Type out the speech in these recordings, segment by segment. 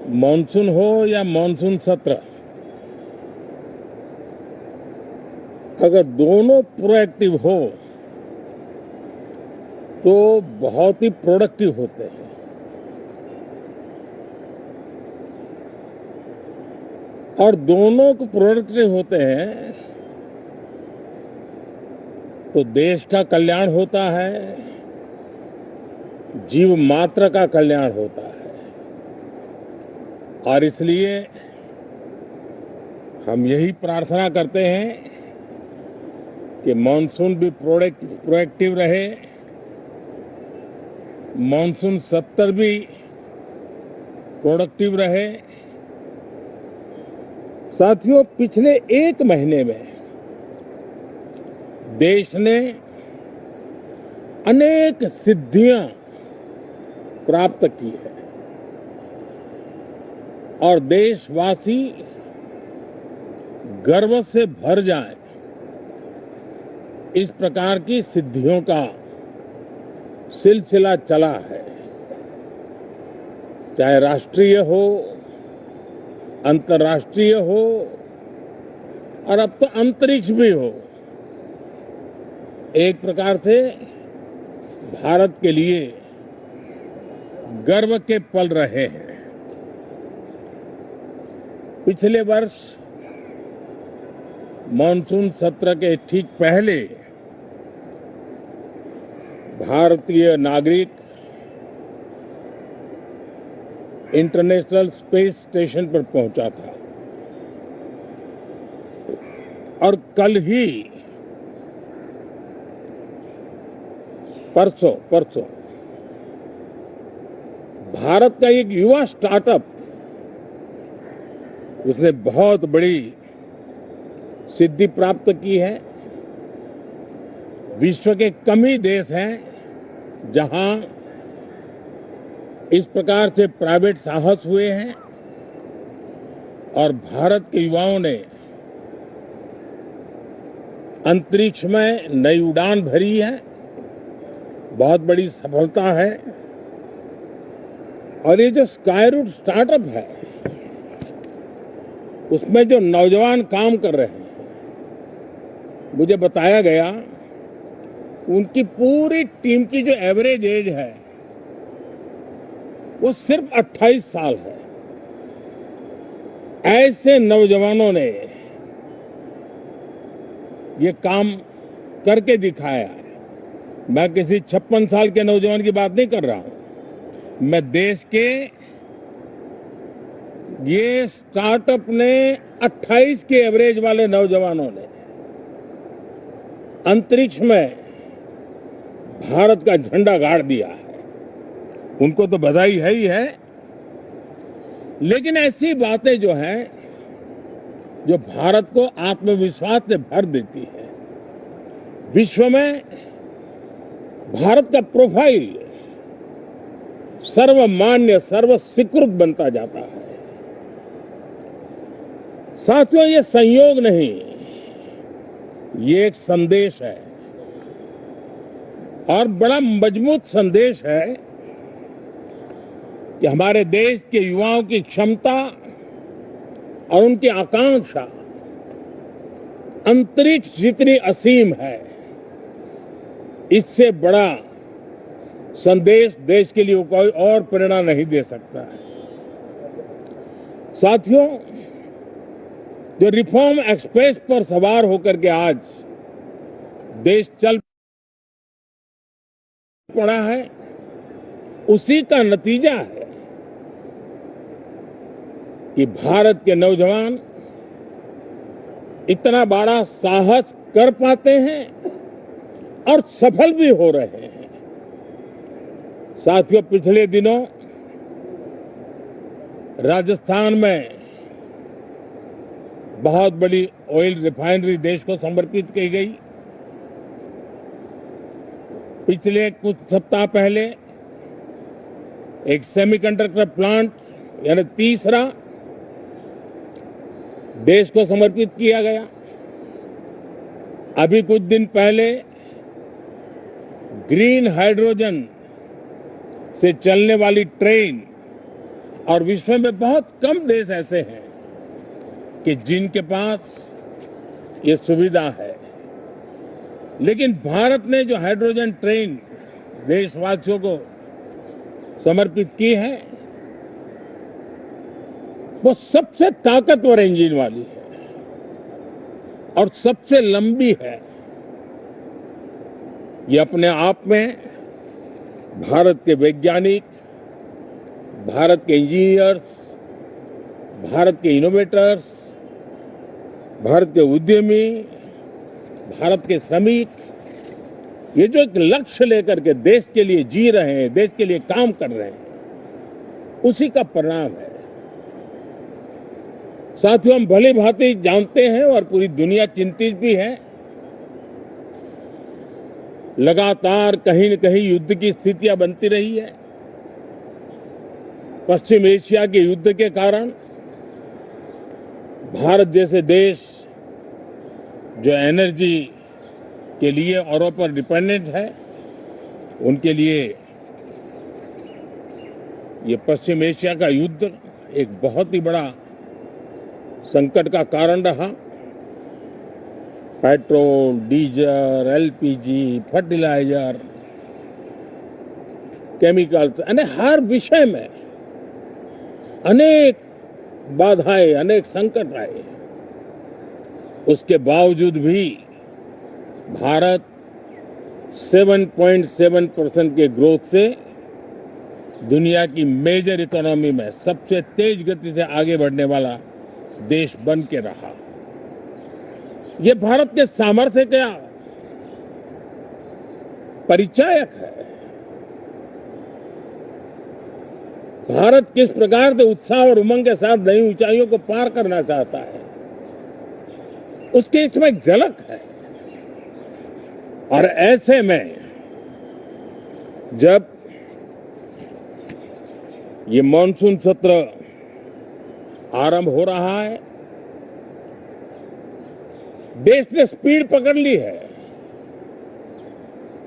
Monsoon हो या monsoon सत्र, अगर दोनों प्रोएक्टिव हो तो बहुत ही प्रोडक्टिव होते हैं। और दोनों को प्रोडक्टिव होते हैं तो देश का कल्याण होता है, जीव मात्र का कल्याण होता है। और इसलिए हम यही प्रार्थना करते हैं कि मॉनसून भी प्रोएक्टिव रहे, मॉनसून सत्र भी प्रोडक्टिव रहे। साथियों, पिछले एक महीने में देश ने अनेक सिद्धियां प्राप्त की है और देशवासी गर्व से भर जाएं, इस प्रकार की सिद्धियों का सिलसिला चला है। चाहे राष्ट्रीय हो, अंतर्राष्ट्रीय हो और अब तो अंतरिक्ष भी हो, एक प्रकार से भारत के लिए गर्व के पल रहे हैं। पिछले वर्ष मॉनसून सत्र के ठीक पहले भारतीय नागरिक इंटरनेशनल स्पेस स्टेशन पर पहुंचा था और कल ही परसों भारत का एक युवा स्टार्टअप, उसने बहुत बड़ी सिद्धि प्राप्त की है। विश्व के कम ही देश हैं जहां इस प्रकार से प्राइवेट साहस हुए हैं और भारत के युवाओं ने अंतरिक्ष में नई उड़ान भरी है। बहुत बड़ी सफलता है। और ये जो स्काईरूट स्टार्टअप है, उसमें जो नौजवान काम कर रहे हैं, मुझे बताया गया उनकी पूरी टीम की जो एवरेज एज है वो सिर्फ 28 साल है। ऐसे नौजवानों ने ये काम करके दिखाया है। मैं किसी 56 साल के नौजवान की बात नहीं कर रहा हूं, मैं देश के ये स्टार्टअप ने 28 के एवरेज वाले नौजवानों ने अंतरिक्ष में भारत का झंडा गाड़ दिया है। उनको तो बधाई है ही है, लेकिन ऐसी बातें जो हैं जो भारत को आत्मविश्वास से भर देती है। विश्व में भारत का प्रोफाइल सर्वमान्य, सर्वस्वीकृत बनता जाता है। साथियों, ये संयोग नहीं, ये एक संदेश है और बड़ा मजबूत संदेश है कि हमारे देश के युवाओं की क्षमता और उनकी आकांक्षा अंतरिक्ष जितनी असीम है, इससे बड़ा संदेश देश के लिए कोई और प्रेरणा नहीं दे सकता है। साथियों, जो रिफॉर्म एक्सप्रेस पर सवार होकर के आज देश चल पड़ा है, उसी का नतीजा है कि भारत के नौजवान इतना बड़ा साहस कर पाते हैं और सफल भी हो रहे हैं। साथियों, पिछले दिनों राजस्थान में बहुत बड़ी ऑयल रिफाइनरी देश को समर्पित की गई। पिछले कुछ सप्ताह पहले एक सेमीकंडक्टर प्लांट यानी तीसरा देश को समर्पित किया गया। अभी कुछ दिन पहले ग्रीन हाइड्रोजन से चलने वाली ट्रेन और विश्व में बहुत कम देश ऐसे हैं कि जिनके पास ये सुविधा है। लेकिन भारत ने जो हाइड्रोजन ट्रेन देशवासियों को समर्पित की है, वो सबसे ताकतवर इंजन वाली है और सबसे लंबी है। ये अपने आप में भारत के वैज्ञानिक, भारत के इंजीनियर्स, भारत के इनोवेटर्स, भारत के उद्यमी, भारत के श्रमिक, ये जो एक लक्ष्य लेकर के देश के लिए जी रहे हैं, देश के लिए काम कर रहे हैं, उसी का परिणाम है। साथियों, हम भली भांति जानते हैं और पूरी दुनिया चिंतित भी है, लगातार कहीं न कहीं युद्ध की स्थितियां बनती रही है। पश्चिम एशिया के युद्ध के कारण भारत जैसे देश जो एनर्जी के लिए औरों पर डिपेंडेंट है, उनके लिए ये पश्चिम एशिया का युद्ध एक बहुत ही बड़ा संकट का कारण रहा। Petrol, diesel, LPG, fertiliser, chemicals, हर विषय में अनेक बाधाएं, अनेक संकट आए। उसके बावजूद भी भारत 7.7% के ग्रोथ से दुनिया की मेजर इकोनॉमी में सबसे तेज गति से आगे बढ़ने वाला देश बन के रहा। ये भारत के सामर्थ्य का परिचायक है। भारत किस प्रकार से उत्साह और उमंग के साथ नई ऊंचाइयों को पार करना चाहता है, उसकी इसमें एक झलक है। और ऐसे में जब ये मॉनसून सत्र आरंभ हो रहा है, देश ने स्पीड पकड़ ली है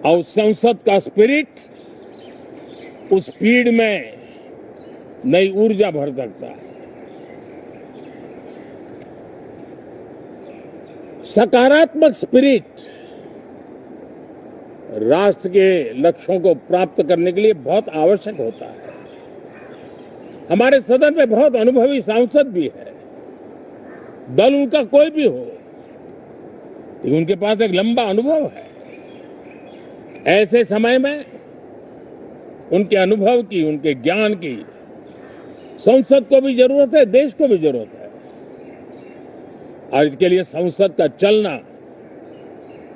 और संसद का स्पिरिट उस स्पीड में नई ऊर्जा भर सकता है। सकारात्मक स्पिरिट राष्ट्र के लक्ष्यों को प्राप्त करने के लिए बहुत आवश्यक होता है। हमारे सदन में बहुत अनुभवी सांसद भी है, दल उनका कोई भी हो, लेकिन उनके पास एक लंबा अनुभव है। ऐसे समय में उनके अनुभव की, उनके ज्ञान की संसद को भी जरूरत है, देश को भी जरूरत है। और इसके लिए संसद का चलना,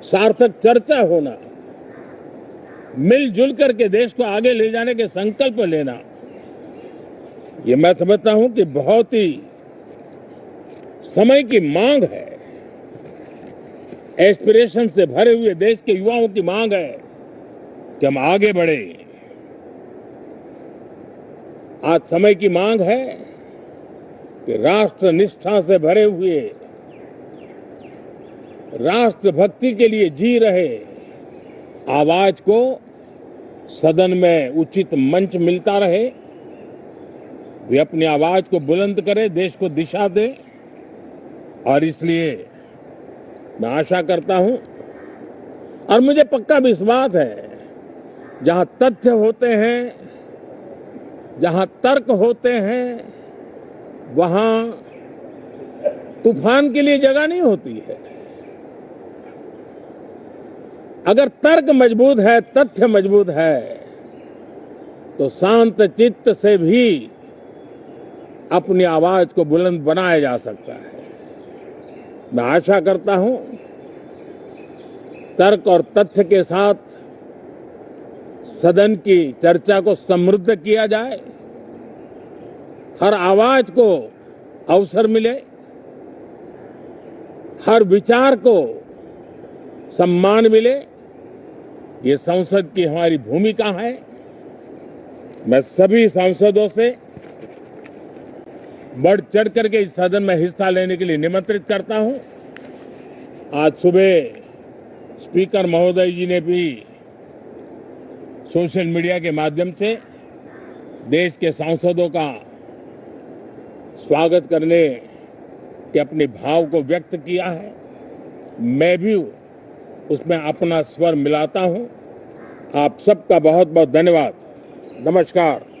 सार्थक चर्चा होना, मिलजुल करके देश को आगे ले जाने के संकल्प लेना, ये मैं समझता हूं कि बहुत ही समय की मांग है। एस्पिरेशन से भरे हुए देश के युवाओं की मांग है कि हम आगे बढ़े। आज समय की मांग है कि राष्ट्र निष्ठा से भरे हुए, राष्ट्र भक्ति के लिए जी रहे आवाज को सदन में उचित मंच मिलता रहे, वे अपनी आवाज को बुलंद करे, देश को दिशा दे। और इसलिए मैं आशा करता हूं और मुझे पक्का विश्वास है, जहां तथ्य होते हैं, जहां तर्क होते हैं, वहां तूफान के लिए जगह नहीं होती है। अगर तर्क मजबूत है, तथ्य मजबूत है, तो शांत चित्त से भी अपनी आवाज को बुलंद बनाया जा सकता है। मैं आशा करता हूं तर्क और तथ्य के साथ सदन की चर्चा को समृद्ध किया जाए, हर आवाज को अवसर मिले, हर विचार को सम्मान मिले। ये संसद की हमारी भूमिका है। मैं सभी सांसदों से बढ़ चढ़ करके इस सदन में हिस्सा लेने के लिए निमंत्रित करता हूं। आज सुबह स्पीकर महोदय जी ने भी सोशल मीडिया के माध्यम से देश के सांसदों का स्वागत करने के अपने भाव को व्यक्त किया है। मैं भी उसमें अपना स्वर मिलाता हूं। आप सबका बहुत बहुत धन्यवाद। नमस्कार।